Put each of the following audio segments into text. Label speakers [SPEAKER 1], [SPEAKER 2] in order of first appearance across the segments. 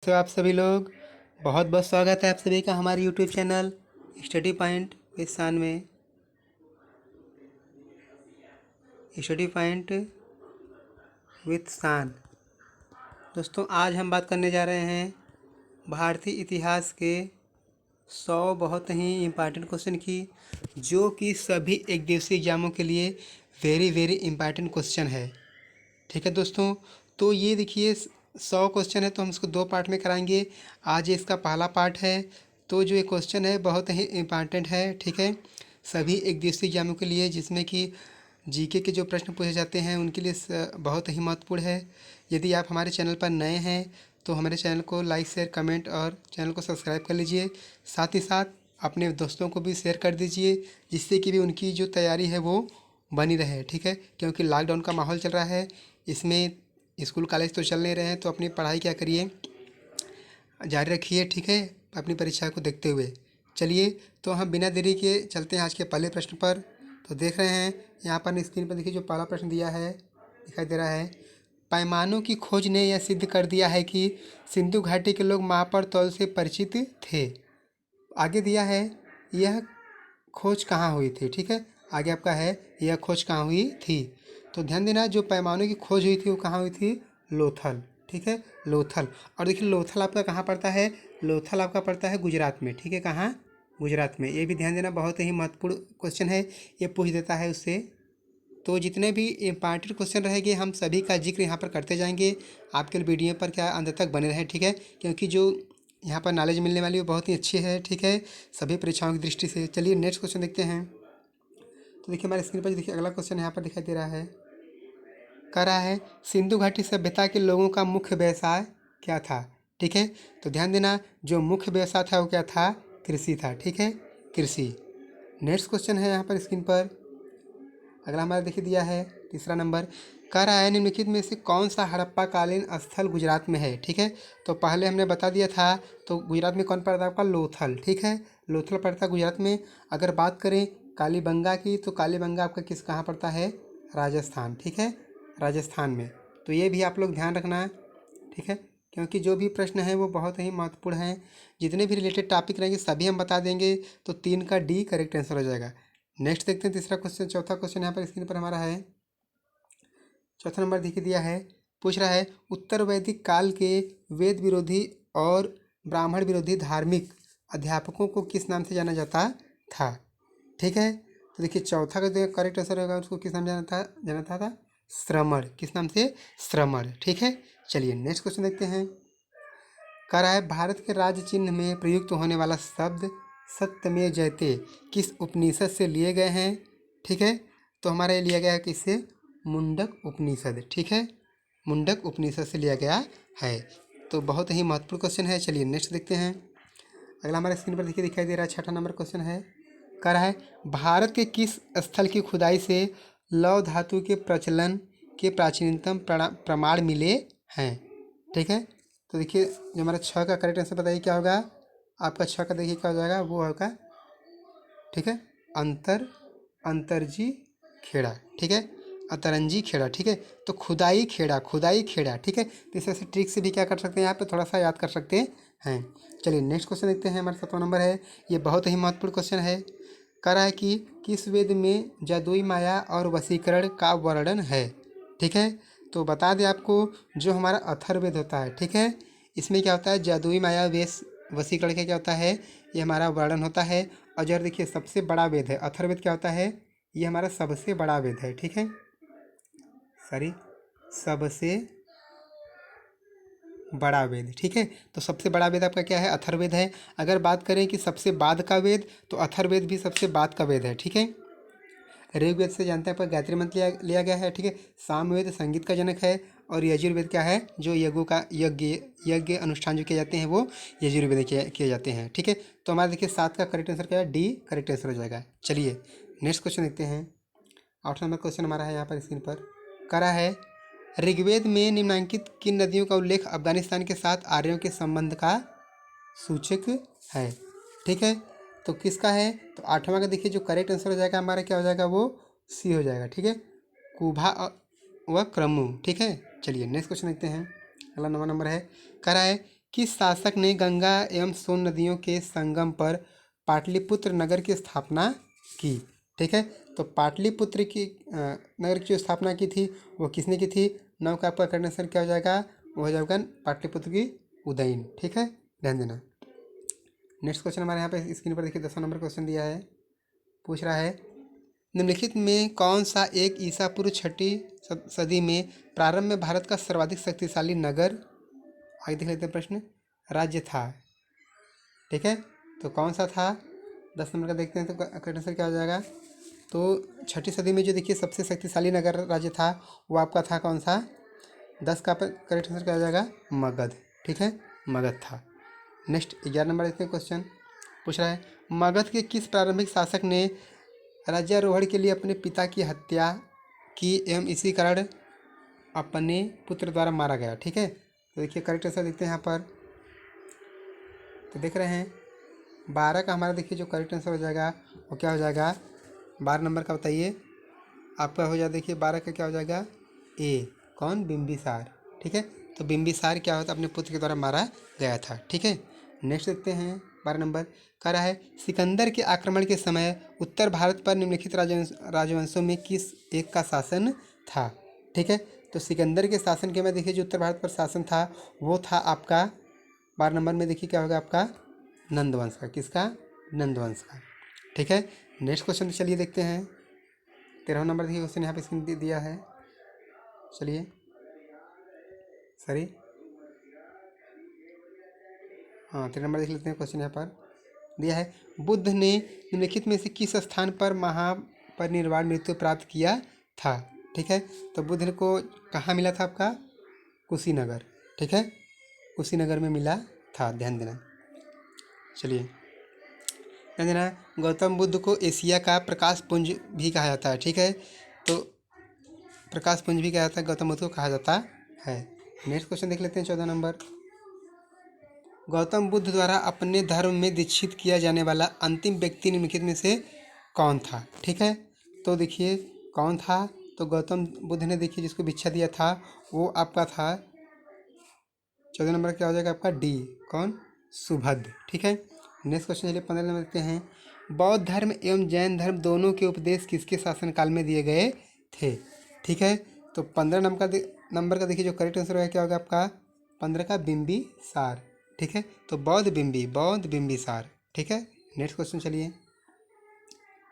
[SPEAKER 1] कैसे हो आप सभी लोग। बहुत बहुत स्वागत है आप सभी का हमारे YouTube channel study point with शान में। स्टडी पॉइंट विद शान। दोस्तों, आज हम बात करने जा रहे हैं भारतीय इतिहास के 100 बहुत ही इम्पॉर्टेंट क्वेश्चन की, जो कि सभी एक दिवसीय एग्जामों के लिए वेरी वेरी इम्पॉर्टेंट क्वेश्चन है। ठीक है दोस्तों, तो ये देखिए 100 क्वेश्चन है, तो हम इसको 2 पार्ट में कराएंगे। आज ये इसका पहला पार्ट है। तो जो ये क्वेश्चन है बहुत ही इम्पॉर्टेंट है। ठीक है, सभी एक दिवसीय एग्जामों के लिए, जिसमें कि जीके के जो प्रश्न पूछे जाते हैं उनके लिए बहुत ही महत्वपूर्ण है। यदि आप हमारे चैनल पर नए हैं तो हमारे चैनल को लाइक शेयर कमेंट और चैनल को सब्सक्राइब कर लीजिए। साथ ही साथ अपने दोस्तों को भी शेयर कर दीजिए, जिससे कि भी उनकी जो तैयारी है वो बनी रहे। ठीक है, क्योंकि लॉकडाउन का माहौल चल रहा है, इसमें स्कूल कॉलेज तो चल नहीं रहे हैं, तो अपनी पढ़ाई क्या करिए, जारी रखिए। ठीक है, अपनी परीक्षा को देखते हुए। चलिए, तो हम बिना देरी के चलते हैं आज के पहले प्रश्न पर। तो देख रहे हैं यहाँ पर स्क्रीन पर, देखिए जो पहला प्रश्न दिया है दिखाई दे रहा है। पैमानों की खोज ने यह सिद्ध कर दिया है कि सिंधु घाटी के लोग मापर तौल से परिचित थे। आगे दिया है यह खोज कहाँ हुई थी। ठीक है, आगे आपका है यह खोज कहाँ हुई थी। तो ध्यान देना, जो पैमानों की खोज हुई थी वो कहाँ हुई थी, लोथल। ठीक है, लोथल। और देखिए लोथल आपका कहाँ पड़ता है, लोथल आपका पड़ता है गुजरात में। ठीक है, कहाँ, गुजरात में। ये भी ध्यान देना, बहुत ही महत्वपूर्ण क्वेश्चन है, ये पूछ देता है उससे। तो जितने भी इम्पॉर्टेंट क्वेश्चन रहेंगे हम सभी का जिक्र यहाँ पर करते जाएंगे। आपके वीडियो पर क्या अंत तक बने रहे। ठीक है, क्योंकि जो यहाँ पर नॉलेज मिलने वाली वो बहुत ही अच्छी है। ठीक है, सभी परीक्षाओं की दृष्टि से। चलिए नेक्स्ट क्वेश्चन देखते हैं। तो देखिए हमारे स्क्रीन पर देखिए अगला क्वेश्चन यहाँ पर दिखाई दे रहा है। कह रहा है सिंधु घाटी सभ्यता के लोगों का मुख्य व्यवसाय क्या था। ठीक है, तो ध्यान देना, जो मुख्य व्यवसाय था वो क्या था, कृषि था। ठीक है, कृषि। नेक्स्ट क्वेश्चन है यहाँ पर स्क्रीन पर अगला हमारा देखिए दिया है तीसरा नंबर। कह रहा है निम्नलिखित में से कौन सा हड़प्पा कालीन स्थल गुजरात में है। ठीक है, तो पहले हमने बता दिया था, तो गुजरात में कौन पड़ता है आपका, लोथल। ठीक है, लोथल पड़ता है गुजरात में। अगर बात करें कालीबंगा की, तो कालीबंगा आपका कहाँ पड़ता है, राजस्थान। ठीक है, राजस्थान में। तो ये भी आप लोग ध्यान रखना। ठीक है, क्योंकि जो भी प्रश्न है वो बहुत ही महत्वपूर्ण हैं। जितने भी रिलेटेड टॉपिक रहेंगे सभी हम बता देंगे। तो 3 का डी करेक्ट आंसर हो जाएगा। नेक्स्ट देखते हैं तीसरा क्वेश्चन। चौथा क्वेश्चन यहाँ पर स्क्रीन पर हमारा है। चौथा नंबर देखिए दिया है, पूछ रहा है उत्तर वैदिक काल के वेद विरोधी और ब्राह्मण विरोधी धार्मिक अध्यापकों को किस नाम से जाना जाता था। ठीक है, तो देखिए चौथा का जो करेक्ट आंसर होगा उसको किस नाम जाना था श्रमण। किस नाम से, श्रमण। ठीक है, चलिए नेक्स्ट क्वेश्चन देखते हैं। कह रहा है भारत के राज्य चिन्ह में प्रयुक्त होने वाला शब्द सत्यमेव जयते किस उपनिषद से लिए गए हैं। ठीक है, तो हमारा ये लिया गया है किससे, मुंडक उपनिषद। ठीक है, मुंडक उपनिषद से लिया गया है। तो बहुत ही महत्वपूर्ण क्वेश्चन है। चलिए नेक्स्ट देखते हैं। अगला हमारे स्क्रीन पर देखिए दिखाई दे रहा है, छठा नंबर क्वेश्चन है। कह रहा है भारत के किस स्थल की खुदाई से लौह धातु के प्रचलन के प्राचीनतम प्रमाण मिले हैं। ठीक है, तो देखिए जो हमारा 6 का करेक्ट आंसर बताइए क्या होगा आपका। 6 का देखिए क्या हो जाएगा, वो होगा, ठीक है, अंतरजी खेड़ा। ठीक है, अतरंजी खेड़ा। ठीक है, तो खुदाई खेड़ा। ठीक है, तो इस तरह से ट्रिक से भी क्या कर सकते हैं, यहाँ पे थोड़ा सा याद कर सकते हैं। चलिए नेक्स्ट क्वेश्चन देखते हैं। हमारा 7वां नंबर है, ये बहुत ही महत्वपूर्ण क्वेश्चन है। कह रहा है कि किस वेद में जादुई माया और वशीकरण का वर्णन है। ठीक है, तो बता दें आपको, जो हमारा अथर्ववेद होता है, ठीक है, इसमें क्या होता है, जादुई माया वशीकरण का क्या होता है, ये हमारा वर्णन होता है। और जब देखिए सबसे बड़ा वेद है अथर्ववेद, क्या होता है, ये हमारा सबसे बड़ा वेद है। ठीक है, सॉरी, सबसे बड़ा वेद। ठीक है, तो सबसे बड़ा वेद आपका क्या है, अथर्ववेद है। अगर बात करें कि सबसे बाद का वेद, तो अथर्ववेद भी सबसे बाद का वेद है। ठीक है, ऋग्वेद से जानते हैं पर गायत्री मंत्र लिया गया है। ठीक है, सामवेद संगीत का जनक है। और यजुर्वेद क्या है, जो यज्ञों का यज्ञ अनुष्ठान जो किए जाते हैं वो यजुर्वेद किए जाते हैं। ठीक है, तो हमारा देखिए 7 का करेक्ट आंसर क्या है, डी करेक्ट आंसर हो जाएगा। चलिए नेक्स्ट क्वेश्चन देखते हैं। 8वां नंबर क्वेश्चन हमारा है यहाँ पर स्क्रीन पर। करा है ऋग्वेद में निम्नलिखित किन नदियों का उल्लेख अफगानिस्तान के साथ आर्यों के संबंध का सूचक है। ठीक है, तो किसका है, तो 8वां का देखिए जो करेक्ट आंसर हो जाएगा हमारा क्या हो जाएगा, वो सी हो जाएगा। ठीक है, कुभा व क्रमु। ठीक है, चलिए नेक्स्ट क्वेश्चन देखते हैं। अगला 9वां नंबर है, कह रहा है किस शासक ने गंगा एवं सोन नदियों के संगम पर पाटलिपुत्र नगर की स्थापना की? ठीक है, तो पाटलिपुत्र की नगर की जो स्थापना की थी वो किसने की थी? नौ का आपका करेक्ट आंसर क्या हो जाएगा? वो हो जाएगा पाटलिपुत्र की उदयन। ठीक है, ध्यान देना। नेक्स्ट क्वेश्चन हमारे यहाँ पे स्क्रीन पर देखिए 10वां नंबर क्वेश्चन दिया है। पूछ रहा है निम्नलिखित में कौन सा एक ईसा पूर्व छठी सदी में प्रारंभ में भारत का सर्वाधिक शक्तिशाली नगर, आगे देख लेते हैं प्रश्न, राज्य था? ठीक है, तो कौन सा था? 10 नंबर का देखते हैं तो करेक्ट आंसर क्या हो जाएगा? तो छठी सदी में जो देखिए सबसे शक्तिशाली नगर राज्य था वो आपका था कौन सा? 10 का करेक्ट आंसर क्या हो जाएगा? मगध। ठीक है, मगध था। नेक्स्ट 11 नंबर देखते हैं क्वेश्चन। पूछ रहा है मगध के किस प्रारंभिक शासक ने राज्यारोहण के लिए अपने पिता की हत्या की एवं इसी कारण अपने पुत्र द्वारा मारा गया? ठीक है, तो देखिए करेक्ट आंसर देखते हैं यहाँ पर, तो देख रहे हैं 12 का हमारा देखिए जो करेक्ट आंसर हो जाएगा वो क्या हो जाएगा? 12 नंबर का बताइए आपका हो जाए। देखिए 12 का क्या हो जाएगा? ए, कौन? बिंबिसार। ठीक है, तो बिंबिसार क्या होता है? अपने पुत्र के द्वारा मारा गया था। ठीक है, नेक्स्ट देखते हैं 12 नंबर। कह रहा है सिकंदर के आक्रमण के समय उत्तर भारत पर निम्नलिखित राजवंशों में किस एक का शासन था? ठीक है, तो सिकंदर के शासन के में देखिए जो उत्तर भारत पर शासन था वो था आपका 12 नंबर में देखिए क्या होगा आपका? नंदवंश का। किसका? नंदवंश का। ठीक है, नेक्स्ट क्वेश्चन चलिए देखते हैं। 13वां नंबर देखिए क्वेश्चन यहाँ पे स्क्रीन दिया है। चलिए सॉरी, हाँ 13 नंबर देख लेते हैं क्वेश्चन यहाँ पर दिया है। बुद्ध ने निम्नलिखित में से किस स्थान पर महापरिनिर्वाण मृत्यु प्राप्त किया था? ठीक है, तो बुद्ध को कहाँ मिला था आपका? कुशीनगर। ठीक है, कुशीनगर में मिला था, ध्यान देना। चलिए ध्यान देना, गौतम बुद्ध को एशिया का प्रकाश पुंज भी कहा जाता है। ठीक है, तो प्रकाश पुंज भी कहा जाता है, गौतम बुद्ध को कहा जाता है। नेक्स्ट क्वेश्चन देख लेते हैं 14 नंबर। गौतम बुद्ध द्वारा अपने धर्म में दीक्षित किया जाने वाला अंतिम व्यक्ति निम्नलिखित में से कौन था? ठीक है, तो देखिए कौन था? तो गौतम बुद्ध ने देखिए जिसको भिक्षा दिया था वो आपका था 14 नंबर क्या हो जाएगा आपका? डी, कौन? सुभद्र। ठीक है, नेक्स्ट क्वेश्चन चलिए 15 नंबर देखते हैं। बौद्ध धर्म एवं जैन धर्म दोनों के उपदेश किसके शासनकाल में दिए गए थे? ठीक है, तो 15 नंबर का देखिए जो करेक्ट आंसर है क्या होगा आपका? 15 का बिंबिसार। ठीक है, तो बौद्ध बिंबिसार। ठीक है, नेक्स्ट क्वेश्चन चलिए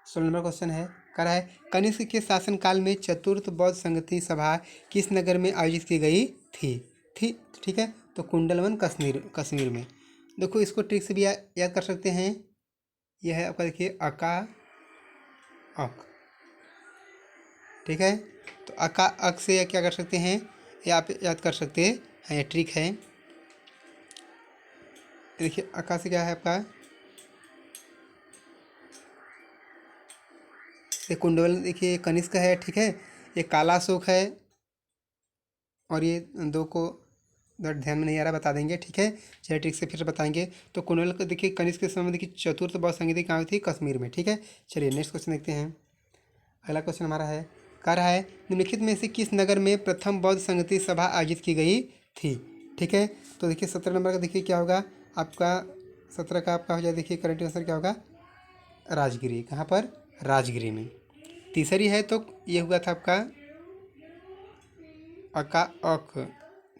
[SPEAKER 1] 16 नंबर क्वेश्चन है। कह रहा है कनिष्क के शासनकाल में चतुर्थ बौद्ध संगति सभा किस नगर में आयोजित की गई थी? ठीक है, तो कुंडलवन कश्मीर में। देखो इसको ट्रिक से भी याद कर सकते हैं। यह है आपका देखिए अका अक। ठीक है, तो अका अक से क्या कर सकते हैं? ये आप याद कर सकते हैं, ये ट्रिक है। देखिए अका से क्या है आपका? ये कुंडल देखिए कनिष्क है। ठीक है, ये काला अशोक है और ये दो को ध्यान में नहीं आ रहा, बता देंगे। ठीक है, चलिए ट्रिक से फिर बताएंगे। तो कुंडल को देखिए कनिष्क के समय में देखिए चतुर्थ बौद्ध संगति कहाँ थी? कश्मीर में। ठीक है, चलिए नेक्स्ट क्वेश्चन देखते हैं। अगला क्वेश्चन हमारा है, कह रहा है निम्नलिखित में से किस नगर में प्रथम बौद्ध संगति सभा आयोजित की गई थी? ठीक है, तो देखिए 17 नंबर का देखिए क्या होगा आपका? 17 का आपका हो जाए देखिए करेक्ट आंसर क्या होगा? राजगिरी। कहाँ पर? राजगिरी में। तीसरी है तो ये हुआ था आपका अका अक।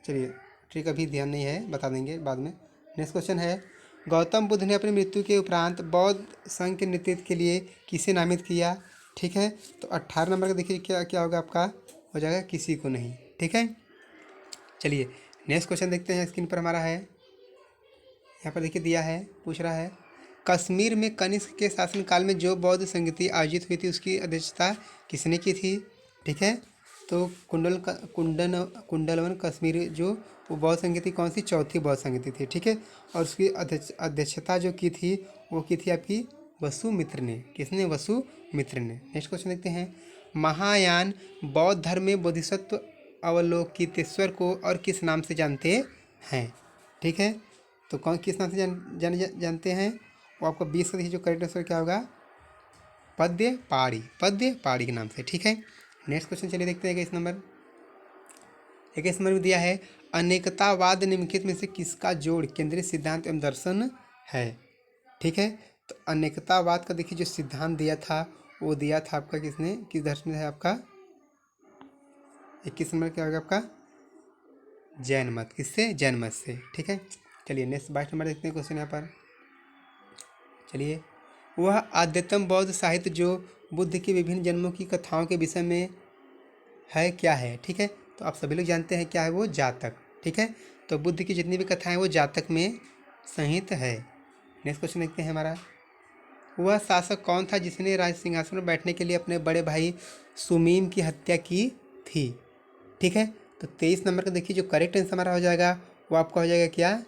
[SPEAKER 1] चलिए ठीक, अभी ध्यान नहीं है, बता देंगे बाद में। नेक्स्ट क्वेश्चन है गौतम बुद्ध ने अपनी मृत्यु के उपरांत बौद्ध संघ के नेतृत्व के लिए किसे नामित किया? ठीक है, तो 18 नंबर का देखिए क्या क्या होगा आपका? हो जाएगा किसी को नहीं। ठीक है, चलिए नेक्स्ट क्वेश्चन देखते हैं। स्क्रीन पर हमारा है, यहाँ पर देखिए दिया है। पूछ रहा है कश्मीर में कनिष्क के शासनकाल में जो बौद्ध संगति आयोजित हुई थी उसकी अध्यक्षता किसने की थी? ठीक है, तो कुंडलवन कश्मीर जो वो बौद्ध संगति कौन सी? चौथी बौद्ध संगति थी। ठीक है, और उसकी अध्यक्षता जो की थी वो की थी आपकी वसुमित्र ने। किसने? वसुमित्र ने। नेक्स्ट क्वेश्चन देखते हैं। महायान बौद्ध धर्म में बोधिसत्व अवलोकितेश्वर को और किस नाम से जानते हैं? ठीक है, तो कौन किस नाम से जानते हैं? वो आपको 20 का देखिए जो करेक्ट आंसर क्या होगा? पद्य पाड़ी के नाम से। ठीक है, नेक्स्ट क्वेश्चन चलिए देखते हैं। 21 नंबर में दिया है अनेकतावाद निम्नलिखित में से किसका जोड़ केंद्रीय सिद्धांत एवं दर्शन है। ठीक है, तो अनेकतावाद का देखिए जो सिद्धांत दिया था वो दिया था आपका किसने, किस दर्शन है आपका 21 नंबर क्या होगा आपका जैन मत। किससे, जैन मत से। ठीक है, चलिए नेक्स्ट 22 नंबर देखते हैं क्वेश्चन यहाँ पर। चलिए, वह आद्यतम बौद्ध साहित्य जो बुद्ध की विभिन्न जन्मों की कथाओं के विषय में है क्या है। ठीक है, तो आप सभी लोग जानते हैं क्या है वो, जातक। ठीक है, तो बुद्ध की जितनी भी कथाएं वो जातक में संहित है। नेक्स्ट क्वेश्चन देखते हैं हमारा, वह शासक कौन था जिसने राज सिंहासन पर बैठने के लिए अपने बड़े भाई सुमीम की हत्या की थी। ठीक है, तो 23 नंबर का देखिए जो करेक्ट आंसर हमारा हो जाएगा वो आपका हो जाएगा क्या,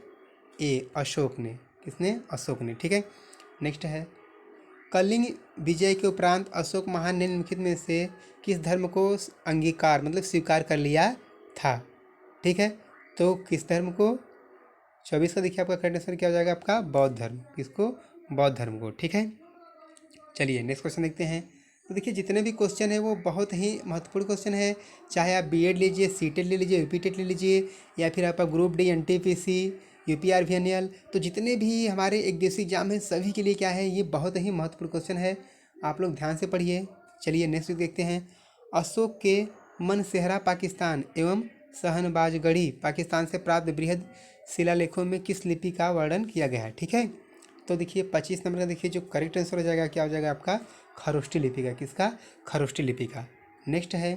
[SPEAKER 1] ए, अशोक ने। किसने, अशोक ने। ठीक है, नेक्स्ट है, कलिंग विजय के उपरांत अशोक महान ने निम्नलिखित में से किस धर्म को अंगीकार मतलब स्वीकार कर लिया था। ठीक है, तो किस धर्म को, 24 का देखिए आपका करेक्ट आंसर क्या हो जाएगा आपका बौद्ध धर्म। किसको, बौद्ध धर्म को। ठीक है, चलिए नेक्स्ट क्वेश्चन देखते हैं। तो देखिए जितने भी क्वेश्चन है वो बहुत ही महत्वपूर्ण क्वेश्चन है, चाहे आप बीएड लीजिए, सीटेट ले लीजिए, यूपीटेट ले लीजिए, या फिर आपका ग्रुप डी, एनटीपीसी, यूपीआरवीएनएल, तो जितने भी हमारे एक देशी एग्जाम है सभी के लिए क्या है, ये बहुत ही महत्वपूर्ण क्वेश्चन है। आप लोग ध्यान से पढ़िए। चलिए नेक्स्ट देखते हैं, अशोक के मनसेहरा पाकिस्तान एवं शहनबाजगढ़ी पाकिस्तान से प्राप्त बृहद शिलालेखों में किस लिपि का वर्णन किया गया है। ठीक है, तो देखिए 25 नंबर का देखिए जो करेक्ट आंसर हो जाएगा क्या हो जाएगा आपका खरोष्टी लिपि का। किसका, खरोष्टी लिपि का। नेक्स्ट है,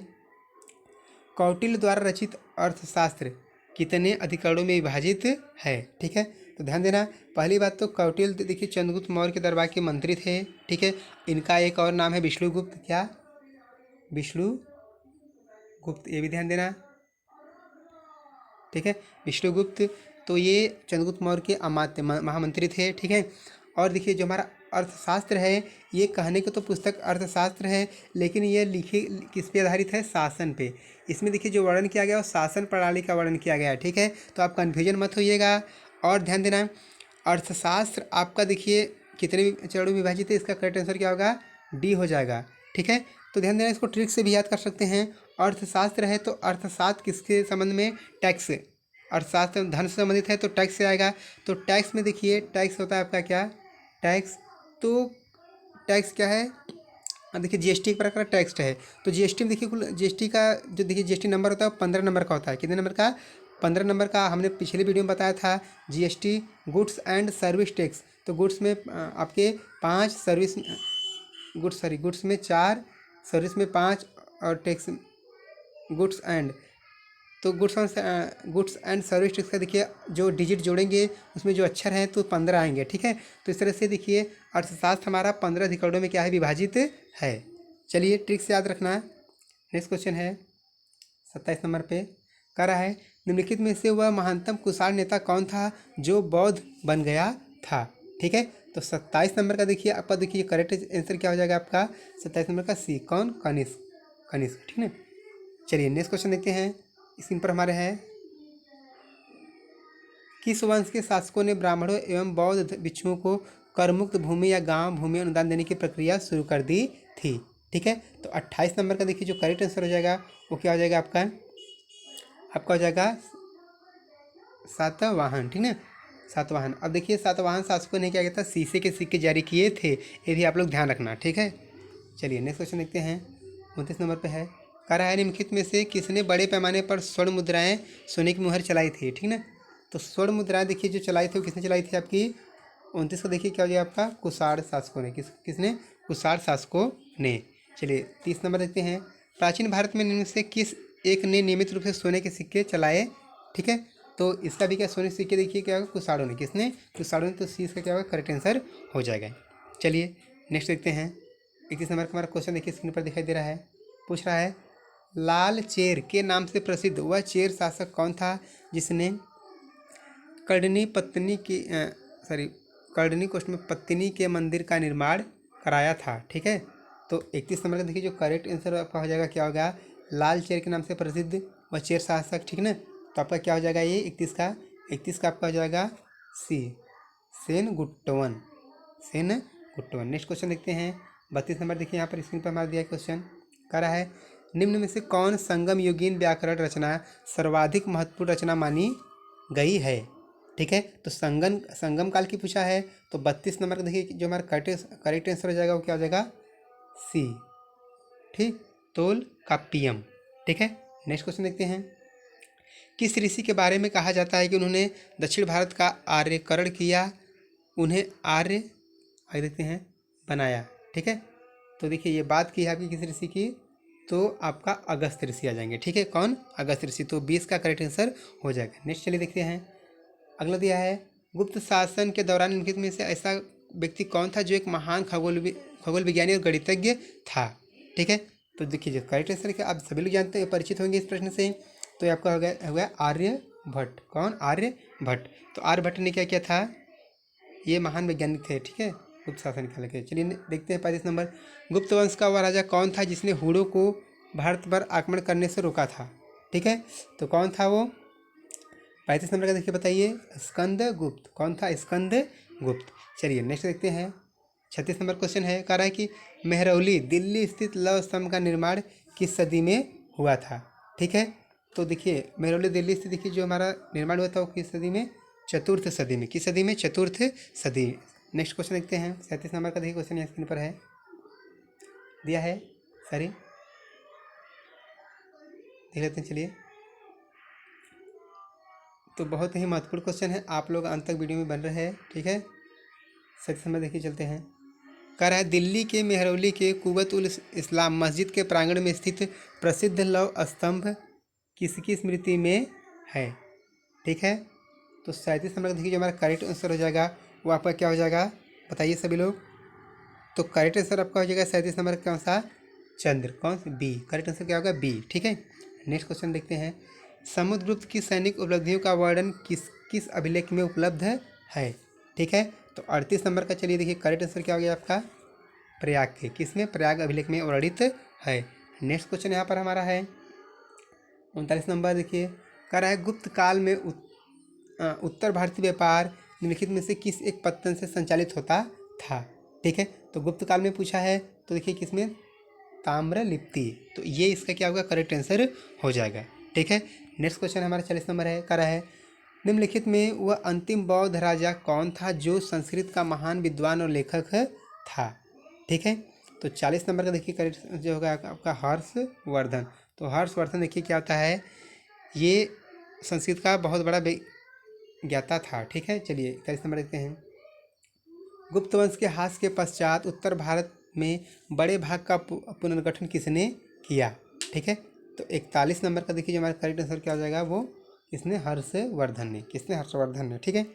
[SPEAKER 1] कौटिल्य द्वारा रचित अर्थशास्त्र कितने अधिकरणों में विभाजित है। ठीक है, तो ध्यान देना, पहली बात तो कौटिल्य देखिए चंद्रगुप्त मौर्य के दरबार के मंत्री थे। ठीक है, इनका एक और नाम है विष्णुगुप्त। क्या, विष्णुगुप्त, ये भी ध्यान देना। ठीक है, विष्णुगुप्त, तो ये चंद्रगुप्त मौर्य के अमात्य महामंत्री थे। ठीक है, और देखिए जो हमारा अर्थशास्त्र है ये कहने को तो पुस्तक अर्थशास्त्र है, लेकिन ये लिखी किस पे आधारित है, शासन पे। इसमें देखिए जो वर्णन किया गया वो शासन प्रणाली का वर्णन किया गया है। ठीक है, तो आप कन्फ्यूजन मत होइएगा। और ध्यान देना, अर्थशास्त्र आपका देखिए कितने चरणों में विभाजित है, इसका करेक्ट आंसर क्या होगा, डी हो जाएगा। ठीक है, तो ध्यान देना, इसको ट्रिक से भी याद कर सकते हैं। अर्थशास्त्र है तो अर्थशास्त्र किसके संबंध में, टैक्स। अर्थशास्त्र धन से संबंधित है तो टैक्स से आएगा। तो टैक्स में देखिए टैक्स होता है आपका क्या, टैक्स, तो टैक्स क्या है, देखिए जीएसटी एक प्रकार का टैक्स है। तो जीएसटी में देखिए कुल जीएसटी का जो देखिए जीएसटी नंबर होता है वो 15 नंबर का होता है। कितने नंबर का, 15 नंबर का। हमने पिछले वीडियो में बताया था GST goods and service tax. तो गुड्स में आपके 5, सर्विस गुड्स में 4, सर्विस में 5, और टैक्स गुड्स एंड, तो गुड्स एंड सर्विस टैक्स का देखिए जो डिजिट जोड़ेंगे उसमें जो अक्षर हैं तो 15 आएंगे। ठीक है, तो इस तरह से देखिए अर्थशास्त्र हमारा 15 अधिकरणों में क्या है, विभाजित है। चलिए ट्रिक से याद रखना। नेक्स्ट क्वेश्चन है 27 नंबर पे, कह रहा है निम्नलिखित में से वह महानतम कुषाण नेता कौन था जो बौद्ध बन गया था। ठीक है, तो 27 नंबर का देखिए आपका देखिए करेक्ट आंसर क्या हो जाएगा आपका 27 नंबर का सी, कौन, कनिष्क। कनिष्क, ठीक है। चलिए नेक्स्ट क्वेश्चन देखते हैं। स्क्रीन पर हमारे हैं, किस वंश के शासकों ने ब्राह्मणों एवं बौद्ध भिक्षुओं को करमुक्त भूमि या गांव भूमि अनुदान देने की प्रक्रिया शुरू कर दी थी। ठीक है, तो 28 नंबर का देखिए जो करेक्ट आंसर हो जाएगा वो क्या हो जाएगा आपका हो जाएगा सातवाहन। ठीक है, सातवाहन। अब देखिए सातवाहन शासकों ने क्या किया था, शीशे के सिक्के जारी किए थे, ये भी आप लोग ध्यान रखना। ठीक है, चलिए नेक्स्ट क्वेश्चन देखते हैं। 29 नंबर पे है, कह रहा है निम्नलिखित में से किसने बड़े पैमाने पर स्वर्ण मुद्राएं सोने की मुहर चलाई थी। ठीक ना, तो स्वर्ण मुद्राएं देखिए जो चलाई थी वो किसने चलाई थी आपकी 29 को देखिए क्या हो जाएगा आपका कुषाण शासकों ने। किसने, कुषाण शासकों ने। चलिए 30 नंबर देखते हैं, प्राचीन भारत में निम्न से किस एक ने नियमित रूप से सोने के सिक्के चलाए। ठीक है, तो इसका भी क्या सोने के सिक्के देखिए क्या होगा कुषाणों ने। किसने, कुषाणों ने। तो सी इसका क्या होगा करेक्ट आंसर हो जाएगा। चलिए नेक्स्ट देखते हैं। 31 नंबर का हमारा क्वेश्चन देखिए स्क्रीन पर दिखाई दे रहा है, पूछ रहा है लाल चेर के नाम से प्रसिद्ध वह चेर शासक कौन था जिसने कर्णनी कोष्ठ में पत्तिनी के मंदिर का निर्माण कराया था। ठीक है, तो 31 नंबर का देखिए जो करेक्ट आंसर आपका हो जाएगा क्या होगा, लाल चेर के नाम से प्रसिद्ध वह चेर शासक। ठीक ना, तो आपका क्या हो जाएगा ये 31 का आपका हो जाएगा सी, सेनगुट्टवन। नेक्स्ट क्वेश्चन देखते हैं 32 नंबर। देखिए यहाँ पर स्क्रीन पर हमारा दिया क्वेश्चन, कह रहा है निम्न में से कौन संगम युगीन व्याकरण रचना सर्वाधिक महत्वपूर्ण रचना मानी गई है? ठीक है, तो संगम काल की पूछा है, तो 32 नंबर का देखिए जो हमारा करेक्ट आंसर हो जाएगा वो क्या हो जाएगा? सी। ठीक, तोल काप्पियम। ठीक है, नेक्स्ट क्वेश्चन देखते हैं। किस ऋषि के बारे में कहा जाता है कि उन्होंने दक्षिण भारत का आर्यकरण किया, उन्हें आर्य आगे देखते हैं बनाया? ठीक है, तो देखिए ये बात की है आपकी किस ऋषि की, तो आपका अगस्त्य ऋषि आ जाएंगे। ठीक है, कौन? अगस्त्य ऋषि। तो 20 का करेक्ट आंसर हो जाएगा। नेक्स्ट चलिए देखते हैं, अगला दिया है गुप्त शासन के दौरान निम्नलिखित में से ऐसा व्यक्ति कौन था जो एक महान खगोल विज्ञानी और गणितज्ञ था? ठीक है, तो देखिए जो करेक्ट आंसर है आप सभी लोग जानते हैं, परिचित होंगे इस प्रश्न से। तो ये आपका हो गया आर्यभट्ट। कौन? आर्यभट्ट। तो आर्यभट्ट ने क्या किया था? ये महान वैज्ञानिक थे। ठीक है, गुप्त शासन काल के। चलिए देखते हैं 35 नंबर, गुप्त वंश का वह राजा कौन था जिसने हूणों को भारत पर आक्रमण करने से रोका था? ठीक है, तो कौन था वो? 35 नंबर का देखिए बताइए, स्कंद गुप्त। कौन था? स्कंद गुप्त। चलिए नेक्स्ट देखते हैं, 36 नंबर क्वेश्चन है, कह रहा है कि मेहरौली दिल्ली स्थित लौह स्तंभ का निर्माण किस सदी में हुआ था? ठीक है, तो देखिए मेहरौली दिल्ली स्थित देखिए जो हमारा निर्माण हुआ था वो किस सदी में? चतुर्थ सदी में। किस सदी में? चतुर्थ सदी। नेक्स्ट क्वेश्चन देखते हैं, 37 नंबर का देखिए क्वेश्चन यहाँ स्क्रीन पर है, दिया है सॉरी देख लेते हैं। चलिए, तो बहुत ही महत्वपूर्ण क्वेश्चन है, आप लोग अंत तक वीडियो में बन रहे हैं। ठीक है, 37 नंबर देखिए चलते हैं, कह रहा है दिल्ली के मेहरौली के कुव्वत उल इस्लाम मस्जिद के प्रांगण में स्थित प्रसिद्ध लौह स्तंभ किसकी स्मृति में है? ठीक है, तो 37 नंबर देखिए जो हमारा करेक्ट आंसर हो जाएगा वो आपका क्या हो जाएगा? बताइए सभी लोग। तो करेक्ट आंसर आपका हो जाएगा 37 नंबर कौन सा? चंद्र। कौन सा? बी। करेक्ट आंसर क्या होगा? बी। ठीक है, नेक्स्ट क्वेश्चन देखते हैं, समुद्रगुप्त की सैनिक उपलब्धियों का वर्णन किस किस अभिलेख में उपलब्ध है? ठीक है, तो 38 नंबर का चलिए देखिए करेक्ट आंसर क्या हो गया आपका? प्रयाग के। किसमें? प्रयाग अभिलेख में वर्णित है। नेक्स्ट क्वेश्चन यहाँ पर हमारा है 39 नंबर देखिए, कह रहा है गुप्त काल में उत्तर भारतीय व्यापार निम्नलिखित में से किस एक पत्तन से संचालित होता था? ठीक है, तो गुप्त काल में पूछा है, तो देखिए किसमें? ताम्रलिप्ति। तो ये इसका क्या होगा? करेक्ट आंसर हो जाएगा। ठीक है, नेक्स्ट क्वेश्चन हमारा 40 नंबर है, कह रहा है निम्नलिखित में वह अंतिम बौद्ध राजा कौन था जो संस्कृत का महान विद्वान और लेखक था? ठीक है, तो 40 नंबर का देखिए करेक्ट जो होगा आपका हर्षवर्धन। तो हर्षवर्धन देखिए क्या होता है, ये संस्कृत का बहुत बड़ा ज्ञाता था। ठीक है, चलिए 41 नंबर देखते हैं, गुप्त वंश के ह्रास के पश्चात उत्तर भारत में बड़े भाग का पुनर्गठन किसने किया? ठीक है, तो 41 नंबर का देखिए हमारा करेक्ट आंसर क्या हो जाएगा? वो किसने? हर्षवर्धन ने। किसने? हर्षवर्धन ने। ठीक है,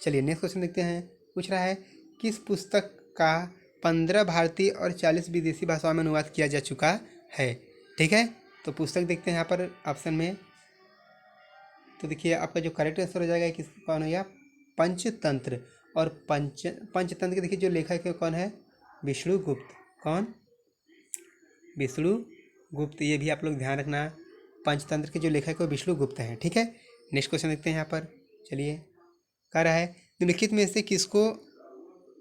[SPEAKER 1] चलिए नेक्स्ट क्वेश्चन देखते हैं, पूछ रहा है किस पुस्तक का 15 भारतीय और 40 विदेशी भाषाओं में अनुवाद किया जा चुका है? ठीक है, तो पुस्तक देखते हैं यहाँ पर ऑप्शन में, तो देखिए आपका जो करेक्ट आंसर हो जाएगा किस कौन हो गया? पंचतंत्र। और पंचतंत्र के देखिए जो लेखक है कौन है? विष्णुगुप्त। कौन? विष्णुगुप्त। ये भी आप लोग ध्यान रखना, पंचतंत्र के जो लेखक है वो विष्णुगुप्त हैं। ठीक है, नेक्स्ट क्वेश्चन देखते हैं यहाँ पर, चलिए कह रहा है निम्नलिखित में से किसको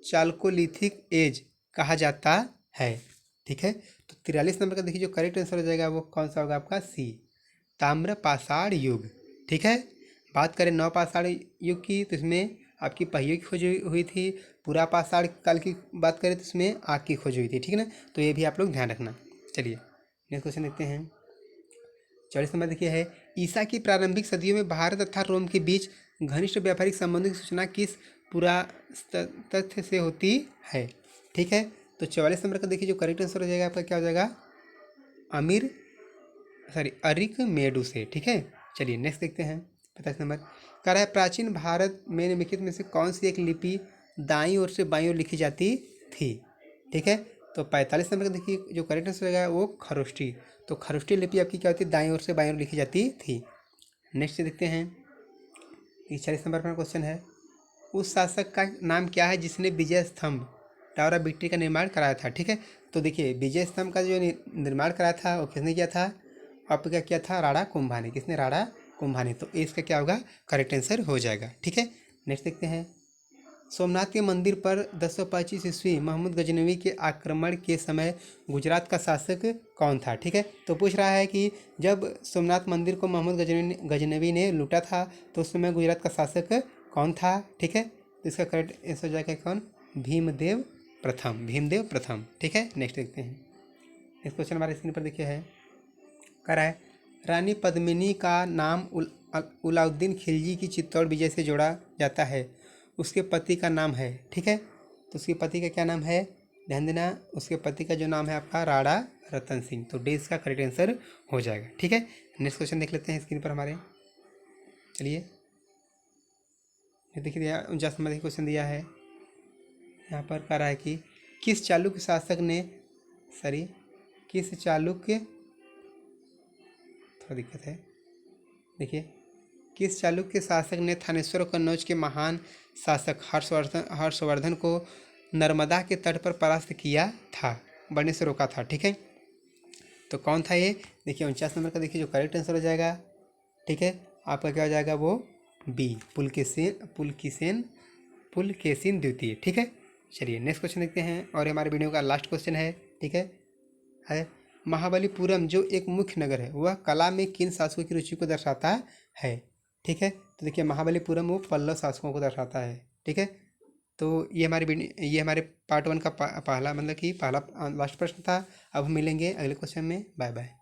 [SPEAKER 1] चाल्कोलिथिक एज कहा जाता है? ठीक है, तो 43 नंबर का देखिए जो करेक्ट आंसर हो जाएगा वो कौन सा होगा आपका? सी, ताम्र पाषाण युग। ठीक है, बात करें नव पाषाण युग की तो इसमें आपकी पहियों की खोज हुई थी, पूरा पाषाण काल की बात करें तो इसमें आग की खोज हुई थी। ठीक है ना, तो ये भी आप लोग ध्यान रखना। चलिए नेक्स्ट क्वेश्चन देखते हैं, 40 नंबर देखिए है, ईसा की प्रारंभिक सदियों में भारत तथा रोम के बीच घनिष्ठ व्यापारिक संबंधों की सूचना किस पूरा तथ्य से होती है? ठीक है, तो 44 नंबर का देखिए जो करेक्ट आंसर हो जाएगा आपका क्या हो जाएगा? अरिक मेडू से। ठीक है, चलिए नेक्स्ट देखते हैं 50 नंबर, कह रहा है प्राचीन भारत में निम्नलिखित में से कौन सी एक लिपि दाईं ओर से बाईं ओर लिखी जाती थी? ठीक है, तो 45 नंबर का देखिए जो करेक्ट आंसर रहेगा वो खरोष्टी। तो खरोष्टी लिपि आपकी क्या होती है? दाईं ओर से बाईं ओर लिखी जाती थी। नेक्स्ट देखते हैं, 40 नंबर पर क्वेश्चन है, उस शासक का नाम क्या है जिसने विजय स्तंभ टावर ऑफ विक्ट्री का निर्माण कराया था? ठीक है, तो देखिए विजय स्तंभ का जो निर्माण कराया था वो किसने किया था? आपको क्या किया था? राणा कुंभा ने। किसने? राणा कुंभा ने। तो इसका क्या होगा? करेक्ट आंसर हो जाएगा। ठीक है, नेक्स्ट देखते हैं, सोमनाथ के मंदिर पर 1025 ईस्वी मोहम्मद गजनवी के आक्रमण के समय गुजरात का शासक कौन था। ठीक है, तो पूछ रहा है कि जब सोमनाथ मंदिर को मोहम्मद गजनवी ने लूटा था तो उस समय गुजरात का शासक कौन था। ठीक है, तो इसका करेक्ट आंसर हो जाएगा कौन, भीमदेव प्रथम, भीमदेव प्रथम। ठीक है, नेक्स्ट देखते हैं। इस क्वेश्चन हमारे स्क्रीन पर देखिए है, कह रहा है रानी पद्मिनी का नाम अलाउद्दीन खिलजी की चित्तौड़ विजय से जोड़ा जाता है, उसके पति का नाम है। ठीक है, तो उसके पति का क्या नाम है, ध्यान देना, उसके पति का जो नाम है आपका राणा रतन सिंह। तो डी इसका करेक्ट आंसर हो जाएगा। ठीक है, नेक्स्ट क्वेश्चन देख लेते हैं स्क्रीन पर हमारे। चलिए ये देखिए 49 नंबर क्वेश्चन दिया है, यहाँ पर कह रहा है कि किस चालुक्य शासक ने किस चालुक्य, थोड़ा दिक्कत है, देखिए किस चालुक्य शासक ने थानेश्वर कन्नौज के महान शासक हर्षवर्धन को नर्मदा के तट पर परास्त किया था, बढ़ने से रोका था। ठीक है, तो कौन था ये, देखिए 49 नंबर का देखिए जो करेक्ट आंसर हो जाएगा। ठीक है, आपका क्या हो जाएगा, वो बी, पुलकेशिन द्वितीय। ठीक है, चलिए नेक्स्ट क्वेश्चन देखते हैं, और हमारे वीडियो का लास्ट क्वेश्चन है। ठीक है महाबलीपुरम जो एक मुख्य नगर है वह कला में किन शासकों की रुचि को दर्शाता है। ठीक है, तो देखिए महाबलीपुरम वो पल्लव शासकों को दर्शाता है। ठीक है, तो ये हमारे पार्ट 1 का पहला मतलब कि पहला लास्ट प्रश्न था। अब हम मिलेंगे अगले क्वेश्चन में। Bye bye.